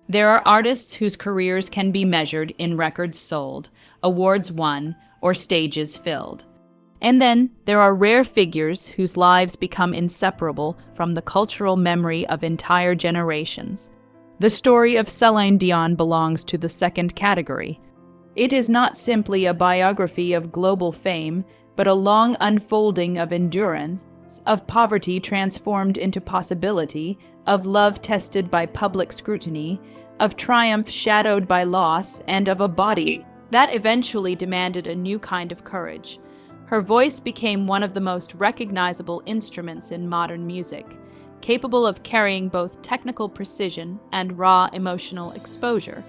There are artists whose careers can be measured in records sold, awards won, or stages filled. And then there are rare figures whose lives become inseparable from the cultural memory of entire generations. The story of Céline Dion belongs to the second category. It is not simply a biography of global fame, but a long unfolding of endurance, of poverty transformed into possibility, of love tested by public scrutiny, of triumph shadowed by loss, and of a body that eventually demanded a new kind of courage. Her voice became one of the most recognizable instruments in modern music, capable of carrying both technical precision and raw emotional exposure.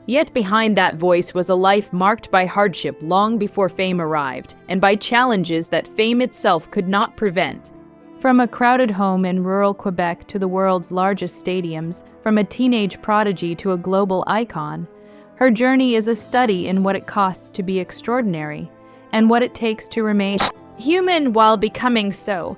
Yet behind that voice was a life marked by hardship long before fame arrived, and by challenges that fame itself could not prevent. From a crowded home in rural Quebec to the world's largest stadiums, from a teenage prodigy to a global icon, her journey is a study in what it costs to be extraordinary, and what it takes to remain human while becoming so.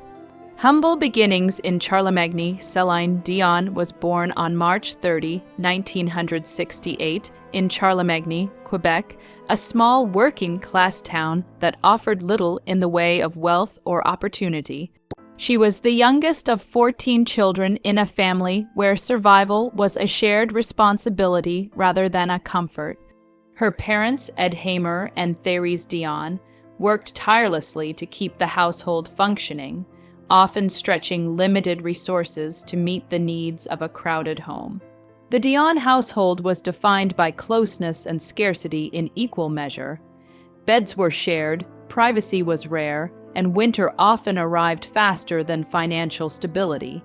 Humble beginnings in Charlemagne, Céline Dion was born on March 30, 1968, in Charlemagne, Quebec, a small working-class town that offered little in the way of wealth or opportunity. She was the youngest of 14 children in a family where survival was a shared responsibility rather than a comfort. Her parents, Ed Hamer and Therese Dion, worked tirelessly to keep the household functioning, often stretching limited resources to meet the needs of a crowded home. The Dion household was defined by closeness and scarcity in equal measure. Beds were shared, privacy was rare, and winter often arrived faster than financial stability.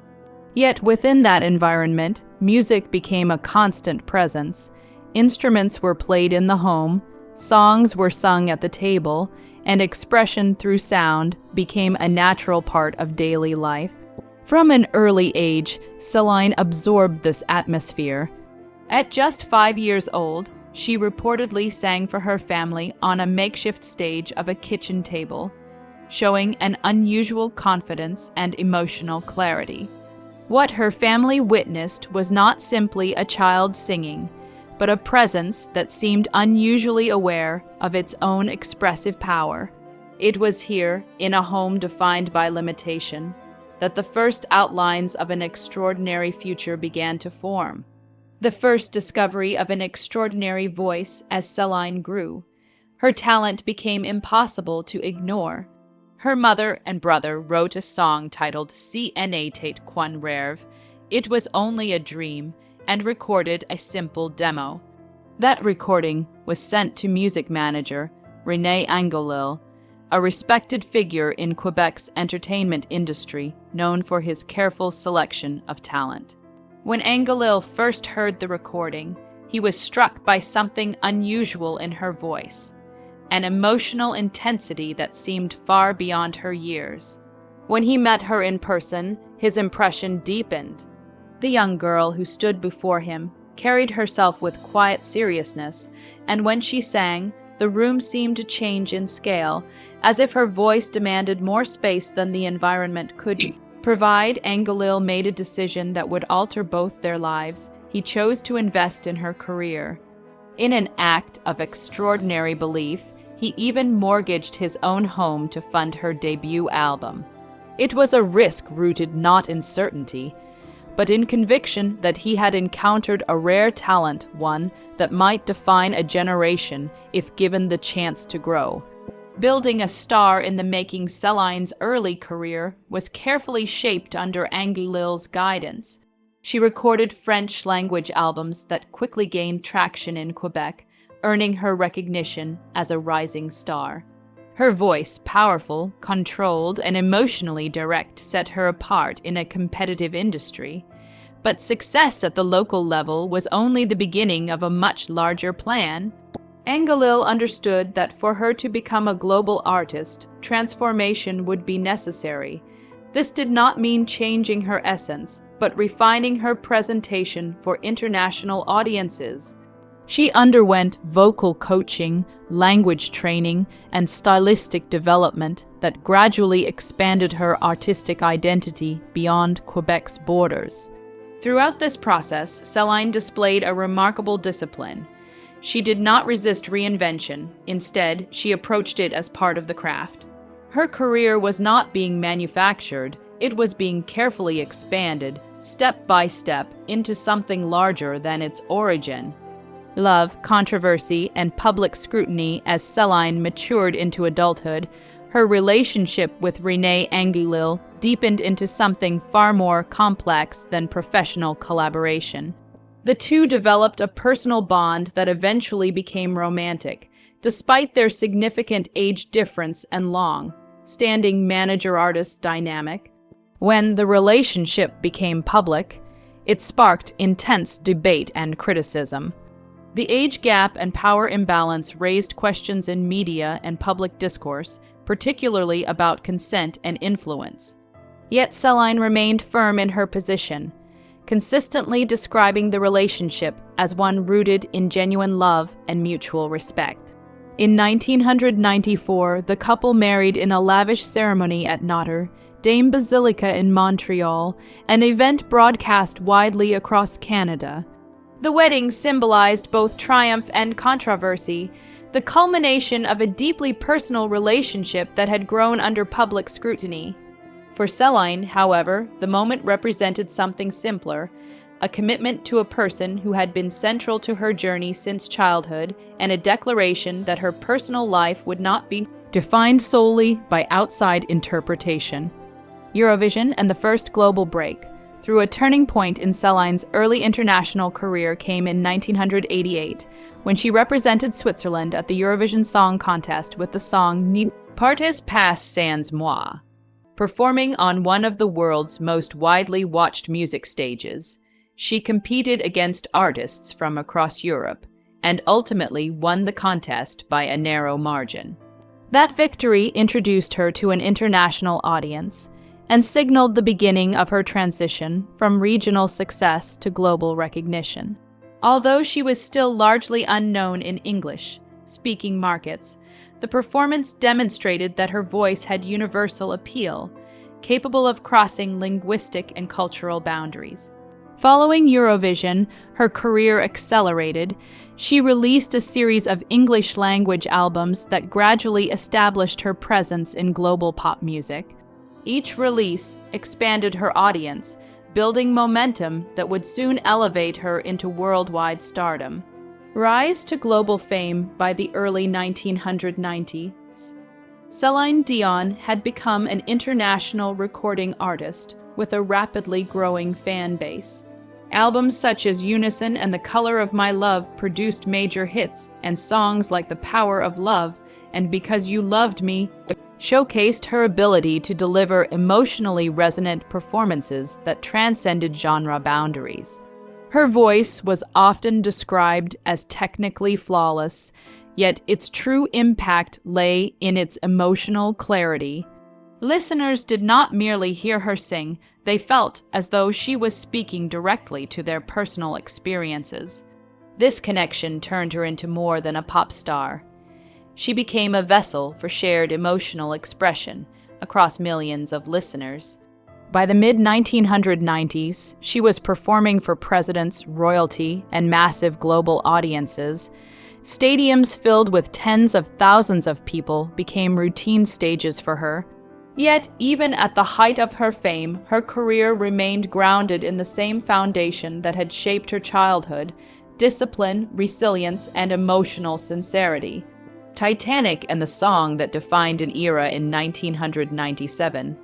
Yet within that environment, music became a constant presence. Instruments were played in the home, songs were sung at the table, and expression through sound became a natural part of daily life. From an early age, Celine absorbed this atmosphere. At just 5 years old, she reportedly sang for her family on a makeshift stage of a kitchen table, showing an unusual confidence and emotional clarity. What her family witnessed was not simply a child singing, but a presence that seemed unusually aware of its own expressive power. It was here, in a home defined by limitation, that the first outlines of an extraordinary future began to form. The first discovery of an extraordinary voice as Celine grew. Her talent became impossible to ignore. Her mother and brother wrote a song titled Si n'était qu'un rêve, It Was Only a Dream, and recorded a simple demo. That recording was sent to music manager René, a respected figure in Quebec's entertainment industry, known for his careful selection of talent. When Angelil first heard the recording, he was struck by something unusual in her voice, an emotional intensity that seemed far beyond her years. When he met her in person, his impression deepened. The young girl who stood before him carried herself with quiet seriousness, and when she sang, the room seemed to change in scale, as if her voice demanded more space than the environment could provide. Angelil made a decision that would alter both their lives. He chose to invest in her career. In an act of extraordinary belief, he even mortgaged his own home to fund her debut album. It was a risk rooted not in certainty, but in conviction that he had encountered a rare talent, one that might define a generation if given the chance to grow. Building a star in the making, Celine's early career was carefully shaped under Angelil's guidance. She recorded French-language albums that quickly gained traction in Quebec, earning her recognition as a rising star. Her voice, powerful, controlled, and emotionally direct, set her apart in a competitive industry. But success at the local level was only the beginning of a much larger plan. Angelil understood that for her to become a global artist, transformation would be necessary. This did not mean changing her essence, but refining her presentation for international audiences. She underwent vocal coaching, language training, and stylistic development that gradually expanded her artistic identity beyond Quebec's borders. Throughout this process, Celine displayed a remarkable discipline. She did not resist reinvention. Instead, she approached it as part of the craft. Her career was not being manufactured, it was being carefully expanded, step by step, into something larger than its origin. Love, controversy, and public scrutiny as Celine matured into adulthood, her relationship with René Angoulil deepened into something far more complex than professional collaboration. The two developed a personal bond that eventually became romantic, despite their significant age difference and long-standing manager-artist dynamic. When the relationship became public, it sparked intense debate and criticism. The age gap and power imbalance raised questions in media and public discourse, particularly about consent and influence. Yet Celine remained firm in her position, consistently describing the relationship as one rooted in genuine love and mutual respect. In 1994, the couple married in a lavish ceremony at Notre Dame Basilica in Montreal, an event broadcast widely across Canada. The wedding symbolized both triumph and controversy, the culmination of a deeply personal relationship that had grown under public scrutiny. For Celine, however, the moment represented something simpler, a commitment to a person who had been central to her journey since childhood, and a declaration that her personal life would not be defined solely by outside interpretation. Eurovision and the first global break through a turning point in Celine's early international career came in 1988, when she represented Switzerland at the Eurovision Song Contest with the song Ne partez pas sans moi. Performing on one of the world's most widely watched music stages, she competed against artists from across Europe and ultimately won the contest by a narrow margin. That victory introduced her to an international audience and signaled the beginning of her transition from regional success to global recognition. Although she was still largely unknown in English-speaking markets, the performance demonstrated that her voice had universal appeal, capable of crossing linguistic and cultural boundaries. Following Eurovision, her career accelerated. She released a series of English-language albums that gradually established her presence in global pop music. Each release expanded her audience, building momentum that would soon elevate her into worldwide stardom. Rise to global fame by the early 1990s, Céline Dion had become an international recording artist with a rapidly growing fan base. Albums such as Unison and The Color of My Love produced major hits, and songs like The Power of Love and Because You Loved Me showcased her ability to deliver emotionally resonant performances that transcended genre boundaries. Her voice was often described as technically flawless, yet its true impact lay in its emotional clarity. Listeners did not merely hear her sing, they felt as though she was speaking directly to their personal experiences. This connection turned her into more than a pop star. She became a vessel for shared emotional expression across millions of listeners. By the mid-1990s, she was performing for presidents, royalty, and massive global audiences. Stadiums filled with tens of thousands of people became routine stages for her. Yet, even at the height of her fame, her career remained grounded in the same foundation that had shaped her childhood: discipline, resilience, and emotional sincerity. Titanic and the song that defined an era in 1997,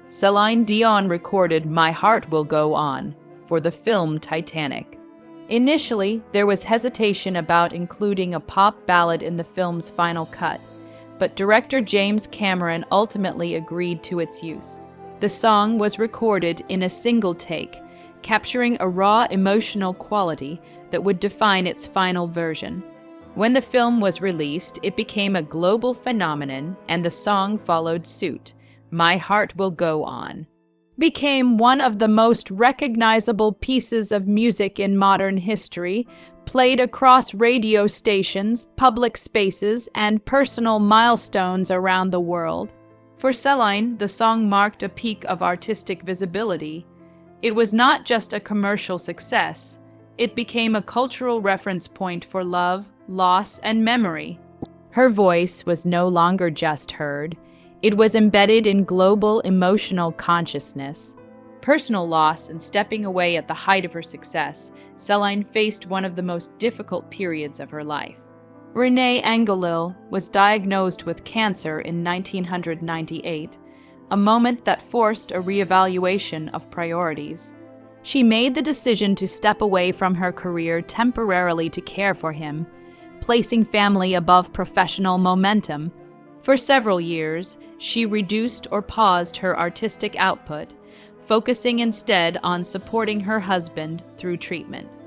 Céline Dion recorded My Heart Will Go On for the film Titanic. Initially, there was hesitation about including a pop ballad in the film's final cut, but director James Cameron ultimately agreed to its use. The song was recorded in a single take, capturing a raw emotional quality that would define its final version. When the film was released, it became a global phenomenon, and the song followed suit. My Heart Will Go On became one of the most recognizable pieces of music in modern history, played across radio stations, public spaces, and personal milestones around the world. For Celine, the song marked a peak of artistic visibility. It was not just a commercial success, it became a cultural reference point for love, loss, and memory. Her voice was no longer just heard, it was embedded in global emotional consciousness. Personal loss and stepping away at the height of her success, Celine faced one of the most difficult periods of her life. René Angelil was diagnosed with cancer in 1998, a moment that forced a reevaluation of priorities. She made the decision to step away from her career temporarily to care for him, placing family above professional momentum. For several years, she reduced or paused her artistic output, focusing instead on supporting her husband through treatment.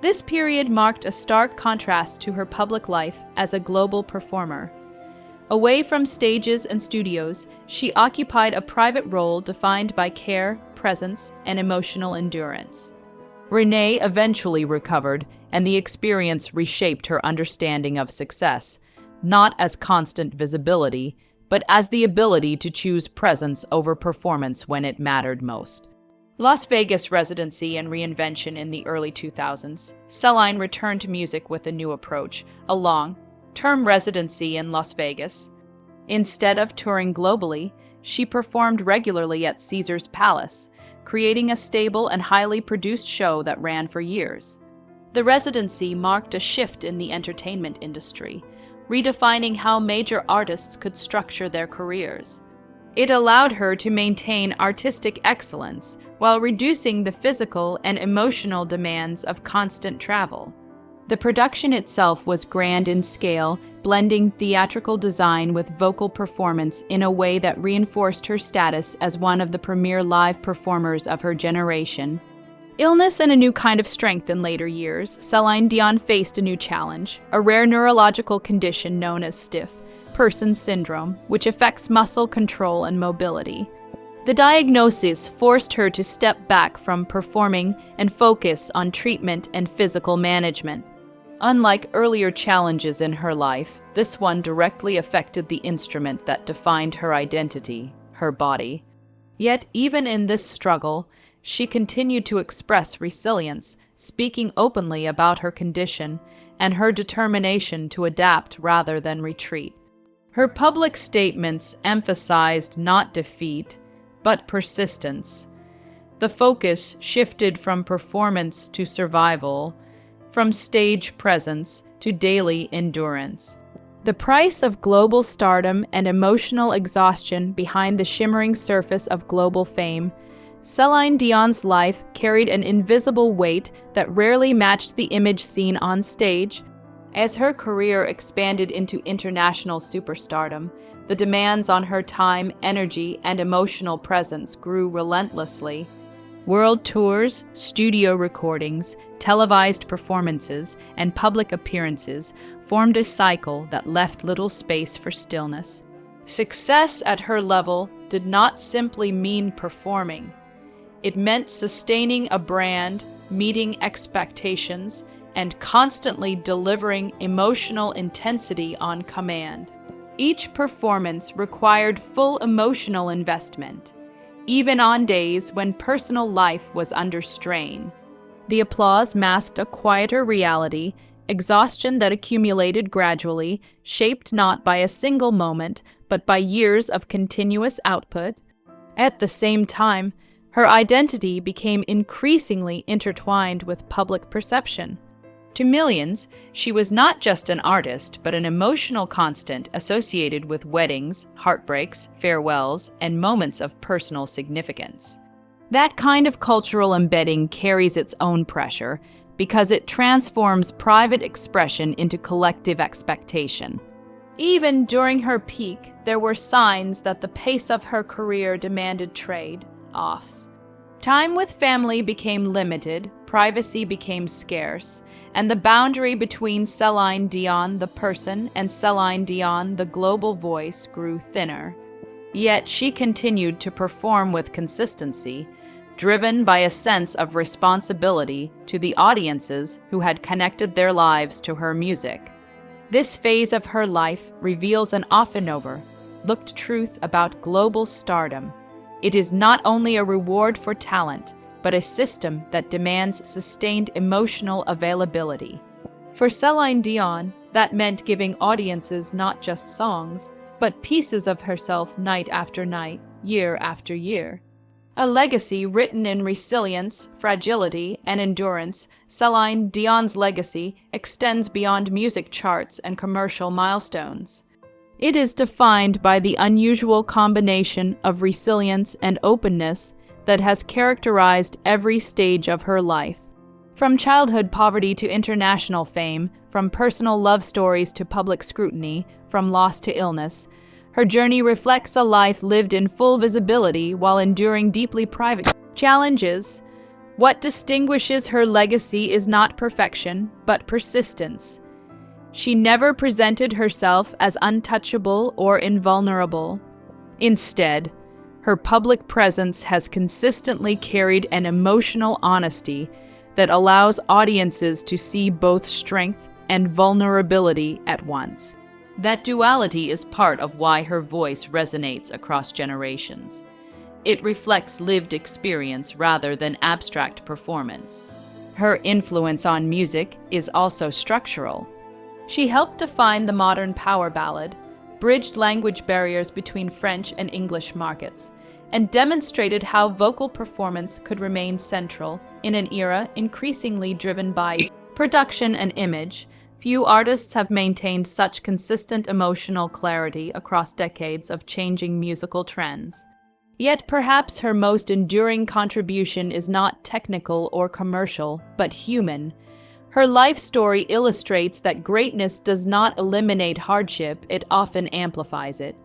This period marked a stark contrast to her public life as a global performer. Away from stages and studios, she occupied a private role defined by care, presence, and emotional endurance. René eventually recovered, and the experience reshaped her understanding of success, not as constant visibility, but as the ability to choose presence over performance when it mattered most. Las Vegas residency and reinvention in the early 2000s, Celine returned to music with a new approach, a long-term residency in Las Vegas. Instead of touring globally, she performed regularly at Caesar's Palace, creating a stable and highly produced show that ran for years. The residency marked a shift in the entertainment industry, redefining how major artists could structure their careers. It allowed her to maintain artistic excellence while reducing the physical and emotional demands of constant travel. The production itself was grand in scale, blending theatrical design with vocal performance in a way that reinforced her status as one of the premier live performers of her generation. Illness and a new kind of strength in later years, Céline Dion faced a new challenge, a rare neurological condition known as stiff person syndrome, which affects muscle control and mobility. The diagnosis forced her to step back from performing and focus on treatment and physical management. Unlike earlier challenges in her life, this one directly affected the instrument that defined her identity, her body. Yet, even in this struggle, she continued to express resilience, speaking openly about her condition and her determination to adapt rather than retreat. Her public statements emphasized not defeat, but persistence. The focus shifted from performance to survival, from stage presence to daily endurance. The price of global stardom and emotional exhaustion behind the shimmering surface of global fame, Céline Dion's life carried an invisible weight that rarely matched the image seen on stage. As her career expanded into international superstardom, the demands on her time, energy, and emotional presence grew relentlessly. World tours, studio recordings, televised performances, and public appearances formed a cycle that left little space for stillness. Success at her level did not simply mean performing. It meant sustaining a brand, meeting expectations, and constantly delivering emotional intensity on command. Each performance required full emotional investment, even on days when personal life was under strain. The applause masked a quieter reality, exhaustion that accumulated gradually, shaped not by a single moment, but by years of continuous output. At the same time, her identity became increasingly intertwined with public perception. To millions, she was not just an artist, but an emotional constant associated with weddings, heartbreaks, farewells, and moments of personal significance. That kind of cultural embedding carries its own pressure because it transforms private expression into collective expectation. Even during her peak, there were signs that the pace of her career demanded trade-offs. Time with family became limited, privacy became scarce, and the boundary between Céline Dion the person and Céline Dion the global voice grew thinner. Yet she continued to perform with consistency, driven by a sense of responsibility to the audiences who had connected their lives to her music. This phase of her life reveals an often overlooked truth about global stardom. It is not only a reward for talent, but a system that demands sustained emotional availability. For Céline Dion, that meant giving audiences not just songs, but pieces of herself night after night, year after year. A legacy written in resilience, fragility, and endurance, Céline Dion's legacy extends beyond music charts and commercial milestones. It is defined by the unusual combination of resilience and openness that has characterized every stage of her life. From childhood poverty to international fame, from personal love stories to public scrutiny, from loss to illness, her journey reflects a life lived in full visibility while enduring deeply private challenges. What distinguishes her legacy is not perfection, but persistence. She never presented herself as untouchable or invulnerable. Instead, her public presence has consistently carried an emotional honesty that allows audiences to see both strength and vulnerability at once. That duality is part of why her voice resonates across generations. It reflects lived experience rather than abstract performance. Her influence on music is also structural. She helped define the modern power ballad, bridged language barriers between French and English markets, and demonstrated how vocal performance could remain central in an era increasingly driven by production and image. Few artists have maintained such consistent emotional clarity across decades of changing musical trends. Yet perhaps her most enduring contribution is not technical or commercial, but human. Her life story illustrates that greatness does not eliminate hardship, it often amplifies it.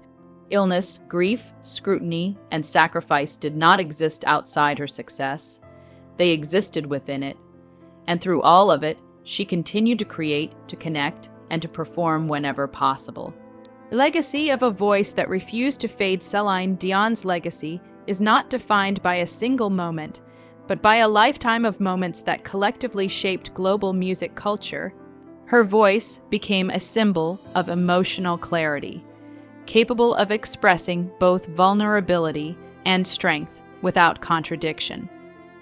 Illness, grief, scrutiny, and sacrifice did not exist outside her success. They existed within it. And through all of it, she continued to create, to connect, and to perform whenever possible. The legacy of a voice that refused to fade. Céline Dion's legacy is not defined by a single moment, but by a lifetime of moments that collectively shaped global music culture. Her voice became a symbol of emotional clarity, capable of expressing both vulnerability and strength without contradiction.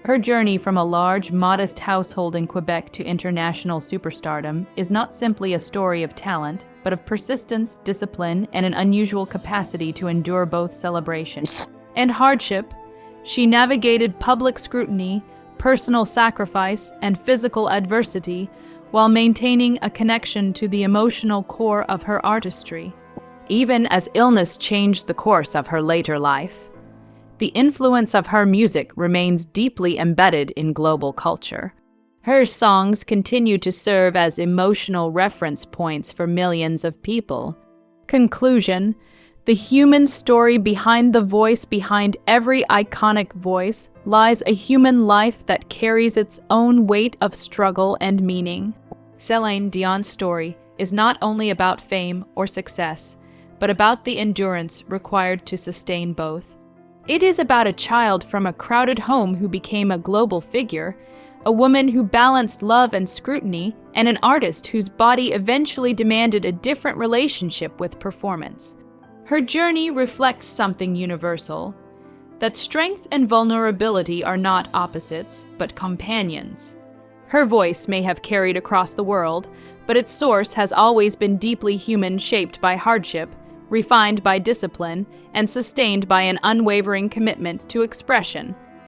Her journey from a large, modest household in Quebec to international superstardom is not simply a story of talent, but of persistence, discipline, and an unusual capacity to endure both celebration and hardship. She navigated public scrutiny, personal sacrifice, and physical adversity while maintaining a connection to the emotional core of her artistry. Even as illness changed the course of her later life, the influence of her music remains deeply embedded in global culture. Her songs continue to serve as emotional reference points for millions of people. Conclusion: the human story behind the voice behind every iconic voice lies a human life that carries its own weight of struggle and meaning. Céline Dion's story is not only about fame or success, but about the endurance required to sustain both. It is about a child from a crowded home who became a global figure, a woman who balanced love and scrutiny, and an artist whose body eventually demanded a different relationship with performance. Her journey reflects something universal, that strength and vulnerability are not opposites, but companions. Her voice may have carried across the world, but its source has always been deeply human, shaped by hardship, refined by discipline, and sustained by an unwavering commitment to expression.